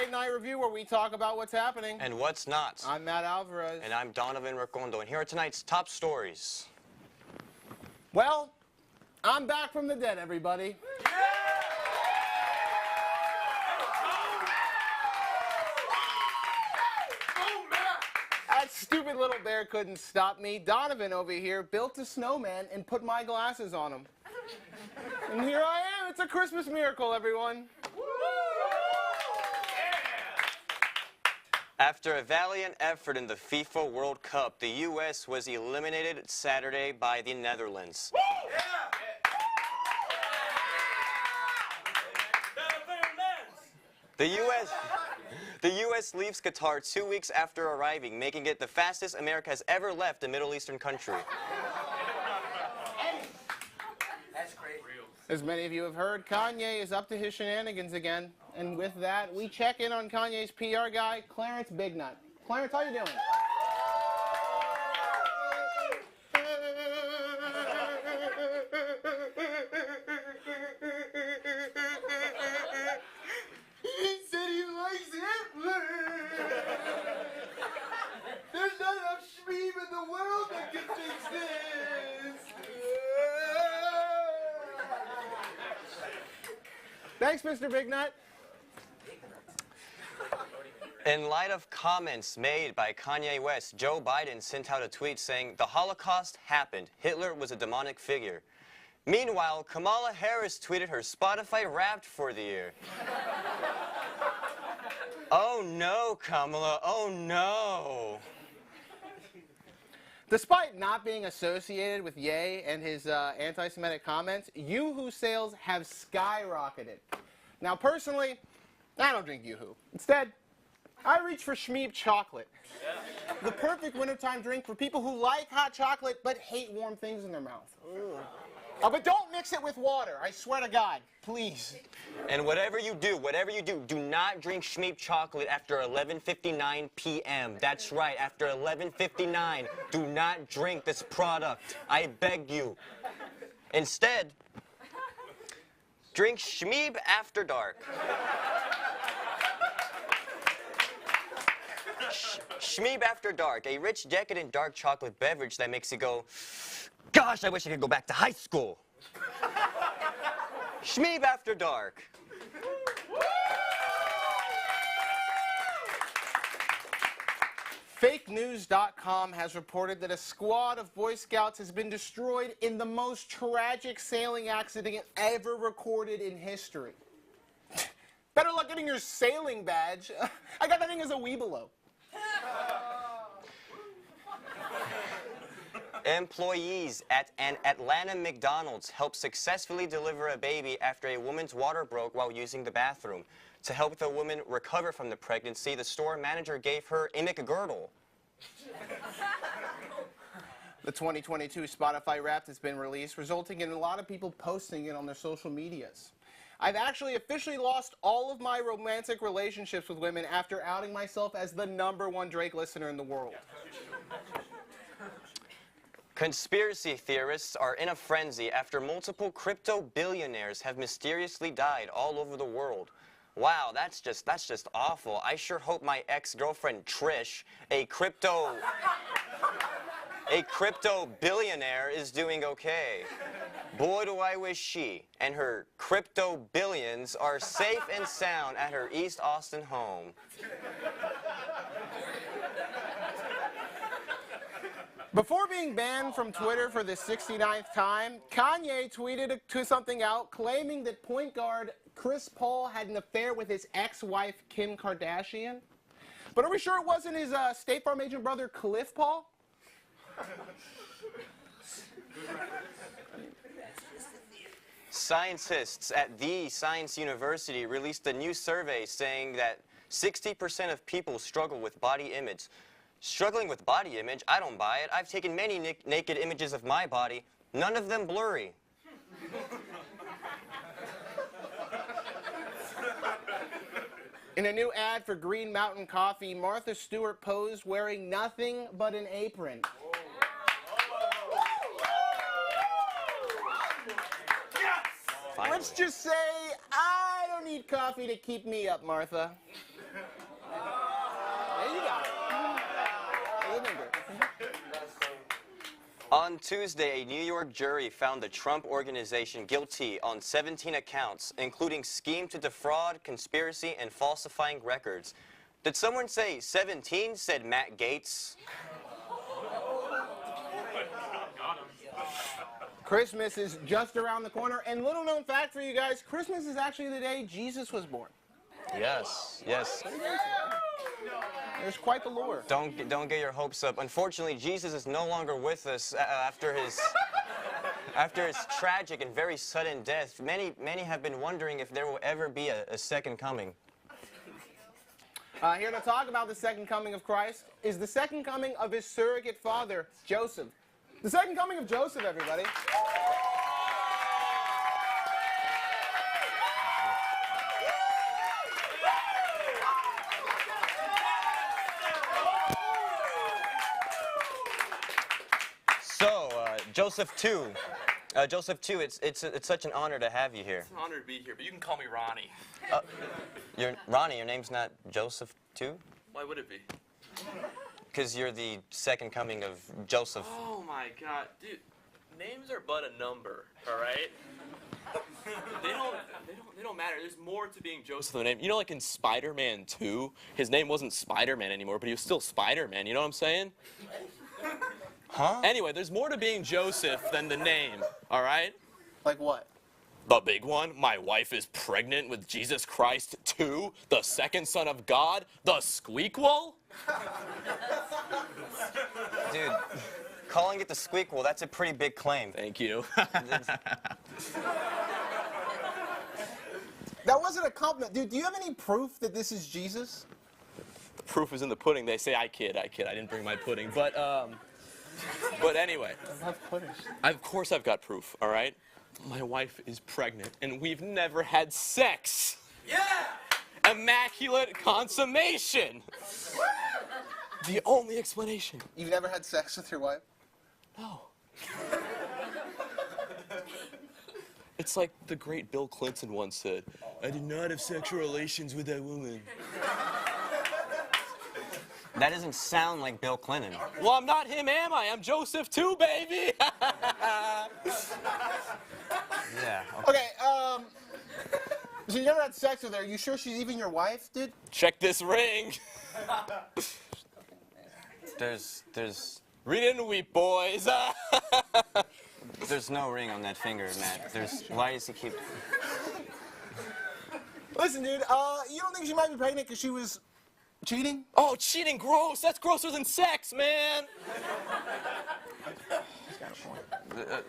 Late Night Review, where we talk about what's happening. And what's not. I'm Matt Alvarez. And I'm Donovan Recondo. And here are tonight's top stories. Well, I'm back from the dead, everybody. Yeah! That stupid little bear couldn't stop me. Donovan over here built a snowman and put my glasses on him. And here I am. It's a Christmas miracle, everyone. After a valiant effort in the FIFA World Cup, the U.S. was eliminated Saturday by the Netherlands. The U.S. leaves Qatar 2 weeks after arriving, making it the fastest America has ever left a Middle Eastern country. That's great. As many of you have heard, Kanye is up to his shenanigans again. And with that, we check in on Kanye's PR guy, Clarence Bignut. Clarence, how you doing? He said he likes Hitler. There's not enough schmeem in the world that can fix this. Thanks, Mr. Bignut. In light of comments made by Kanye West, Joe Biden sent out a tweet saying, "The Holocaust happened. Hitler was a demonic figure." Meanwhile, Kamala Harris tweeted her Spotify Wrapped for the year. Oh no, Kamala, oh no. Despite not being associated with Ye and his anti-Semitic comments, Yoo-Hoo sales have skyrocketed. Now, personally, I don't drink Yoo-Hoo. Instead, I reach for Schmeeb chocolate. The perfect wintertime drink for people who like hot chocolate but hate warm things in their mouth. Oh, but don't mix it with water, I swear to God, please. And whatever you do, do not drink Schmeeb chocolate after 11:59 p.m. That's right, after 11:59, do not drink this product. I beg you. Instead, drink Schmeeb After Dark. Schmeeb After Dark, a rich, decadent dark chocolate beverage that makes you go, gosh, I wish I could go back to high school. Schmeeb After Dark. FakeNews.com has reported that a squad of Boy Scouts has been destroyed in the most tragic sailing accident ever recorded in history. Better luck getting your sailing badge. I got that thing as a Weebelo. Employees at an Atlanta McDonald's helped successfully deliver a baby after a woman's water broke while using the bathroom. To help the woman recover from the pregnancy, the store manager gave her a McGirdle. The 2022 Spotify Wrapped has been released, resulting in a lot of people posting it on their social medias. I've actually officially lost all of my romantic relationships with women after outing myself as the #1 Drake listener in the world. Conspiracy theorists are in a frenzy after multiple crypto billionaires have mysteriously died all over the world. Wow, that's just awful. I sure hope my ex-girlfriend Trish, a crypto billionaire, is doing okay. Boy, do I wish she and her crypto billions are safe and sound at her East Austin home. Before being banned from Twitter for the 69th time, Kanye tweeted something out claiming that point guard Chris Paul had an affair with his ex-wife Kim Kardashian. But are we sure it wasn't his State Farm agent brother Cliff Paul? Scientists at the Science University released a new survey saying that 60% of people struggle with body image. Struggling with body image? I don't buy it. I've taken many naked images of my body, none of them blurry. In a new ad for Green Mountain Coffee, Martha Stewart posed wearing nothing but an apron. Let's just say, I don't need coffee to keep me up, Martha. got it. On Tuesday, a New York jury found the Trump Organization guilty on 17 accounts, including scheme to defraud, conspiracy, and falsifying records. Did someone say 17? Said Matt Gaetz. Christmas is just around the corner, and little known fact for you guys, Christmas is actually the day Jesus was born. Yes. There's quite the lore. Don't get your hopes up. Unfortunately, Jesus is no longer with us after his tragic and very sudden death. Many have been wondering if there will ever be a second coming. Here to talk about the second coming of Christ is the second coming of his surrogate father, Joseph. The second coming of Joseph, everybody. So, Joseph 2. Joseph 2, it's such an honor to have you here. It's an honor to be here, but you can call me Ronnie. Ronnie, your name's not Joseph 2? Why would it be? Because you're the second coming of Joseph. Oh my God, dude, names are but a number, all right? They don't matter. There's more to being Joseph than a name. You know, like in Spider-Man 2, his name wasn't Spider-Man anymore, but he was still Spider-Man. You know what I'm saying? Huh? Anyway, there's more to being Joseph than the name, all right? Like what? The big one, my wife is pregnant with Jesus Christ too, the second son of God, the squeakquel? Dude, calling it the squeakquel, that's a pretty big claim. Thank you. That wasn't a compliment. Dude, do you have any proof that this is Jesus? The proof is in the pudding. They say I kid. I didn't bring my pudding. But anyway, I love pudding. of course I've got proof, all right? My wife is pregnant, and we've never had sex. Yeah! Immaculate consummation. The only explanation. You've never had sex with your wife? No. It's like the great Bill Clinton once said, I did not have sexual relations with that woman. That doesn't sound like Bill Clinton. Well, I'm not him, am I? I'm Joseph too, baby. Yeah. Okay, so you never had sex with her. Are you sure she's even your wife, dude? Check this ring. There's Read it and weep, boys. There's no ring on that finger, Matt. Why does he keep... Listen, dude, you don't think she might be pregnant because she was cheating? Oh, cheating, gross. That's grosser than sex, man.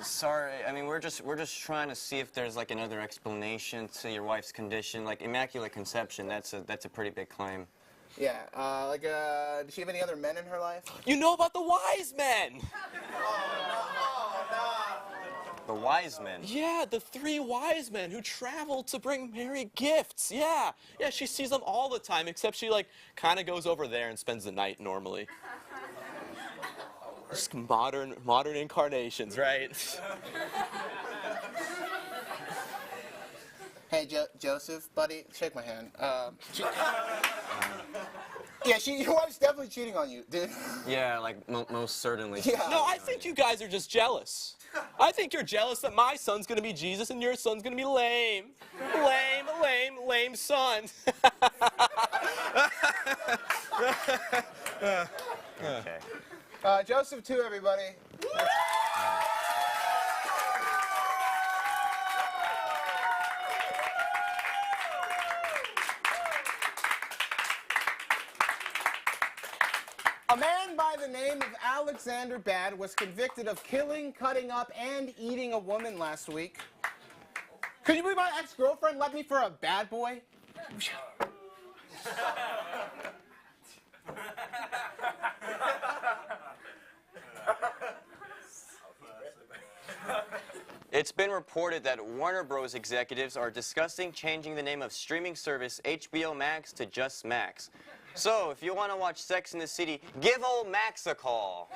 Sorry, I mean, we're just trying to see if there's like another explanation to your wife's condition. Like immaculate conception, that's a pretty big claim. Yeah, does she have any other men in her life? You know about the wise men. The wise men. Yeah, the 3 wise men who traveled to bring Mary gifts. Yeah, she sees them all the time, except she like kind of goes over there and spends the night normally. Just modern incarnations, right? Hey, Joseph, buddy, shake my hand. Yeah, your wife's definitely cheating on you, dude. Yeah, like most certainly. Yeah. No, I think you guys are just jealous. I think you're jealous that my son's gonna be Jesus and your son's gonna be lame. Lame son. Okay. Joseph too, everybody. A man by the name of Alexander Bad was convicted of killing, cutting up, and eating a woman last week. Could you believe my ex-girlfriend left me for a bad boy? It's been reported that Warner Bros. Executives are discussing changing the name of streaming service HBO Max to just Max. So, if you want to watch Sex in the City, give old Max a call.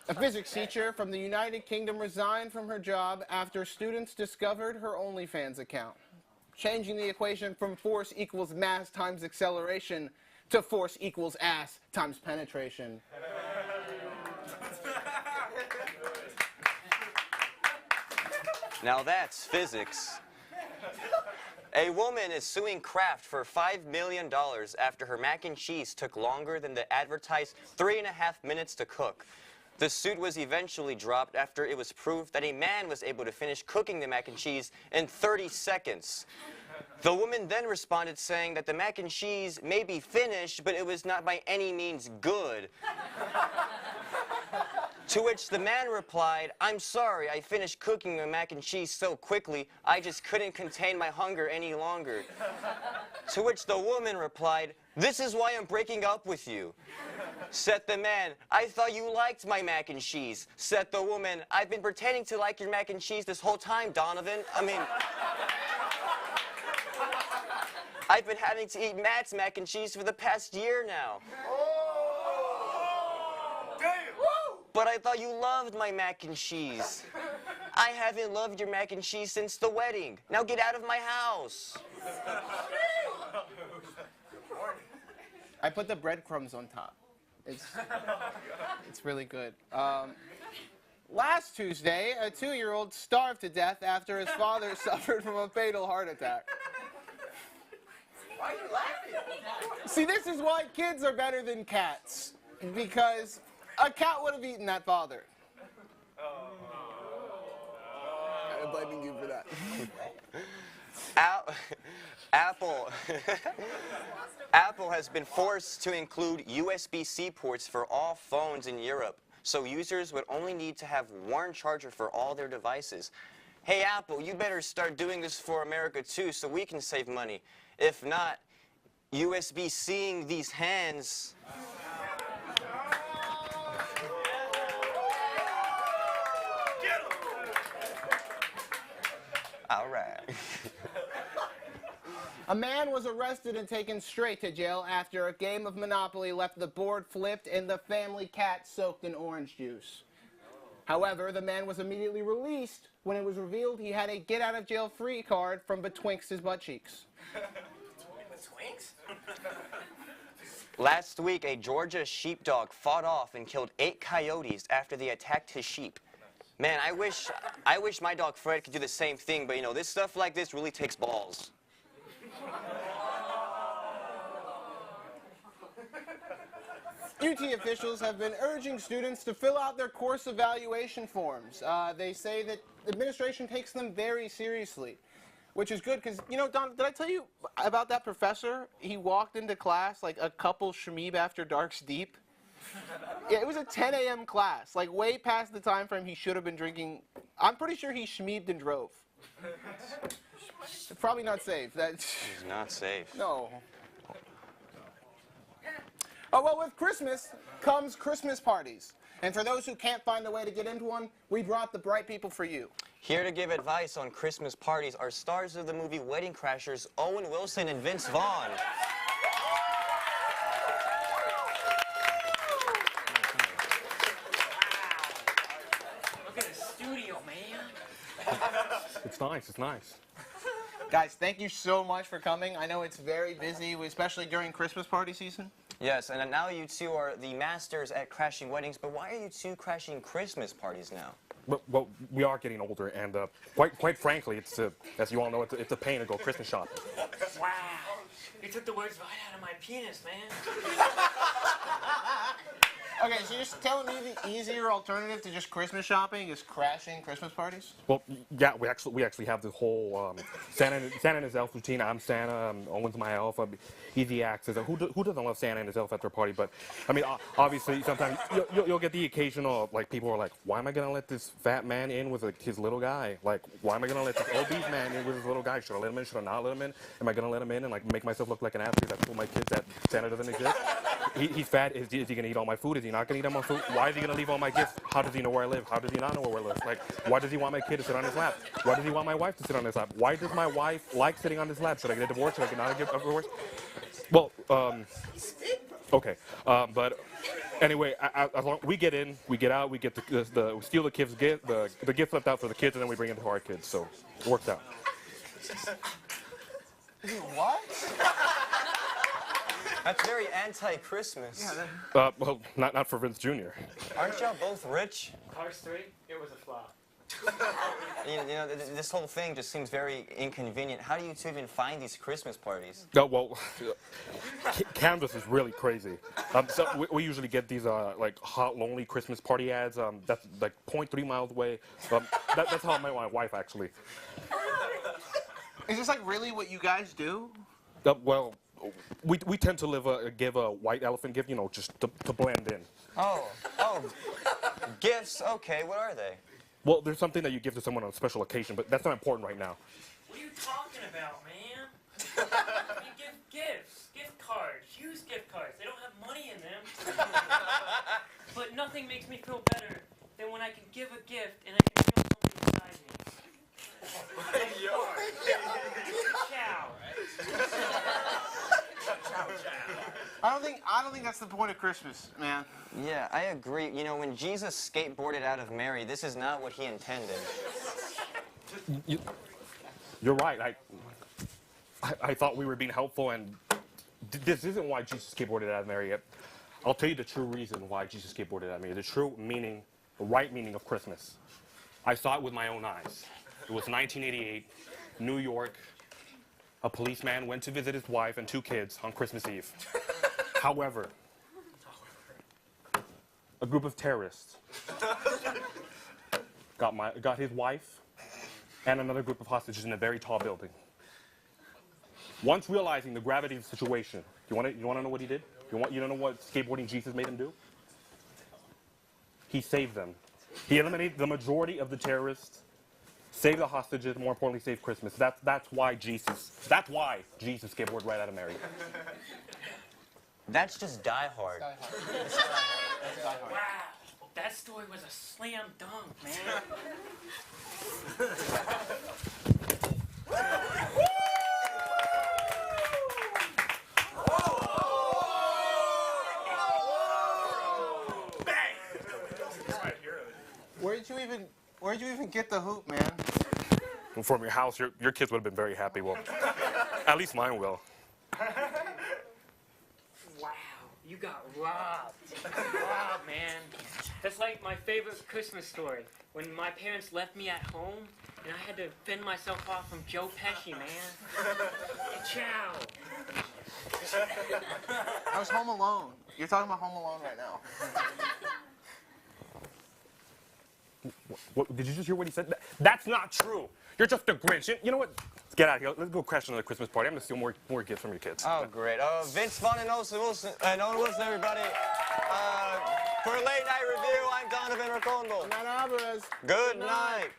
A physics teacher from the United Kingdom resigned from her job after students discovered her OnlyFans account. changing the equation from force equals mass times acceleration to force equals ass times penetration. Now that's physics. A woman is suing Kraft for $5 million after her mac and cheese took longer than the advertised 3.5 minutes to cook. The suit was eventually dropped after it was proved that a man was able to finish cooking the mac and cheese in 30 seconds. The woman then responded saying that the mac and cheese may be finished, but it was not by any means good. To which the man replied, "I'm sorry, I finished cooking the mac and cheese so quickly, I just couldn't contain my hunger any longer." To which the woman replied, "This is why I'm breaking up with you." Said the man, "I thought you liked my mac and cheese." Said the woman, "I've been pretending to like your mac and cheese this whole time, Donovan. I've been having to eat Matt's mac and cheese for the past year now. But I thought you loved my mac and cheese. I haven't loved your mac and cheese since the wedding. Now get out of my house." I put the breadcrumbs on top. It's really good. Last Tuesday, a 2-year-old starved to death after his father suffered from a fatal heart attack. Why are you laughing? See, this is why kids are better than cats. Because a cat would have eaten that father. I'm blaming you for that. Apple has been forced to include USB-C ports for all phones in Europe, so users would only need to have one charger for all their devices. Hey, Apple, you better start doing this for America too, so we can save money. If not, USB-C'ing these hands. All right. A man was arrested and taken straight to jail after a game of Monopoly left the board flipped and the family cat soaked in orange juice. However, the man was immediately released when it was revealed he had a get-out-of-jail-free card from Betwixt his butt cheeks. Betwixt? Last week, a Georgia sheepdog fought off and killed 8 coyotes after they attacked his sheep. Man, I wish my dog Fred could do the same thing, but you know, this stuff like this really takes balls. UT officials have been urging students to fill out their course evaluation forms. They say that the administration takes them very seriously, which is good because, you know, Don, did I tell you about that professor? He walked into class like a couple Shmeeb after dark's deep. Yeah, it was a 10 a.m. class, like way past the time frame he should have been drinking. I'm pretty sure he Shmeebed and drove. Probably not safe. It's not safe. No. Oh, well, with Christmas comes Christmas parties. And for those who can't find a way to get into one, we brought the bright people for you. Here to give advice on Christmas parties are stars of the movie Wedding Crashers, Owen Wilson and Vince Vaughn. Look at the studio, man. It's nice, it's nice. Guys, thank you so much for coming. I know it's very busy, especially during Christmas party season. Yes, and now you two are the masters at crashing weddings, but why are you two crashing Christmas parties now? Well, we are getting older, and quite frankly, it's as you all know, it's a pain to go Christmas shopping. Wow. You took the words right out of my penis, man. Okay, so you're just telling me the easier alternative to just Christmas shopping is crashing Christmas parties? Well, yeah, we actually have the whole Santa and his elf routine. I'm Santa, Owen's my elf. He's the axe. Who doesn't love Santa and his elf at their party? But I mean, obviously, sometimes you'll get the occasional like people are like, why am I gonna let this fat man in with his little guy? Like, why am I gonna let this obese man in with his little guy? Should I let him in? Should I not let him in? Am I gonna let him in and like make myself look like an ass because I told my kids that Santa doesn't exist? He's fat. Is he gonna eat all my food? Is he not gonna eat all my food? Why is he gonna leave all my gifts? How does he know where I live? How does he not know where I live? Like, why does he want my kid to sit on his lap? Why does he want my wife to sit on his lap? Why does my wife like sitting on his lap? Should I get a divorce? Should I not get a divorce? Well, okay, but anyway, as long we get in, we get out, we get we steal the kids' the gifts left out for the kids, and then we bring it to our kids. So it works out. What? That's very anti-Christmas. Well, not for Vince Jr. Aren't y'all both rich? Cars 3, it was a flop. This whole thing just seems very inconvenient. How do you two even find these Christmas parties? No, well, Canvas is really crazy. So we usually get these like hot, lonely Christmas party ads. That's like 0.3 miles away. That's how I met my wife, actually. Is this like really what you guys do? Well, we tend to give a white elephant gift, just to blend in. Oh, gifts. Okay, what are they? Well, there's something that you give to someone on a special occasion, but that's not important right now. What are you talking about, man? You give gifts, gift cards, use gift cards. They don't have money in them. But nothing makes me feel better than when I can give a gift and I can feel something inside me. Ciao. I don't think that's the point of Christmas, man. Yeah, I agree. When Jesus skateboarded out of Mary, this is not what he intended. You're right. I thought we were being helpful, and this isn't why Jesus skateboarded out of Mary. I'll tell you the true reason why Jesus skateboarded out of Mary. The true meaning, the right meaning of Christmas. I saw it with my own eyes. It was 1988, New York. A policeman went to visit his wife and 2 kids on Christmas Eve. However, a group of terrorists got his wife and another group of hostages in a very tall building. Once realizing the gravity of the situation, you want to know what he did? You to know what skateboarding Jesus made him do? He saved them. He eliminated the majority of the terrorists, saved the hostages, more importantly, saved Christmas. That's why Jesus skateboarded right out of Mary. That's just Die Hard. Wow, that story was a slam dunk, man. Where'd you even get the hoop, man? From your house, your kids would have been very happy. Well, at least mine will. Wow, you got robbed. Robbed, man. That's like my favorite Christmas story. When my parents left me at home, and I had to fend myself off from Joe Pesci, man. Ciao. I was Home Alone. You're talking about Home Alone right now. What, did you just hear what he said? That's not true. You're just a Grinch. You know what? Let's get out of here. Let's go crash another Christmas party. I'm going to steal more gifts from your kids. Oh, great. Vince Vaughn and Owen Wilson, everybody. For Late Night Review, I'm Donovan Recondo. Not Alvarez. Good night.